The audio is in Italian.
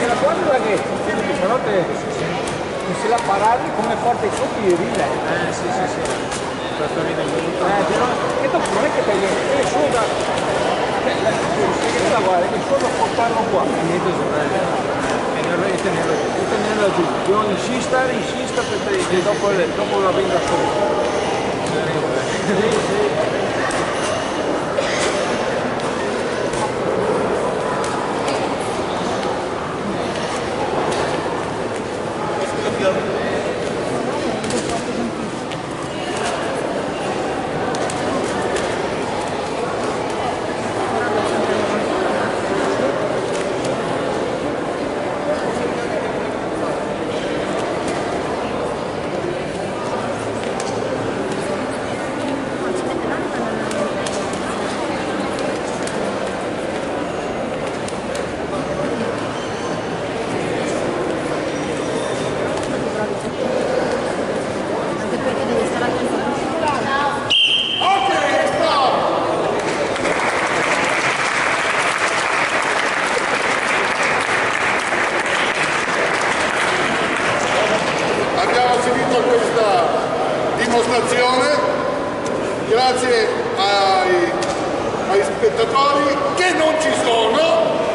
la cosa è che stanotte se la parare come forte i colpi di ride. Sì. Questo ride molto. E dopo non è che te è solo da... Perché la guarda, che solo portarlo qua. Niente tenerlo giù. Io insista perché dopo la venga solo. Abbiamo finito questa dimostrazione grazie ai spettatori che non ci sono.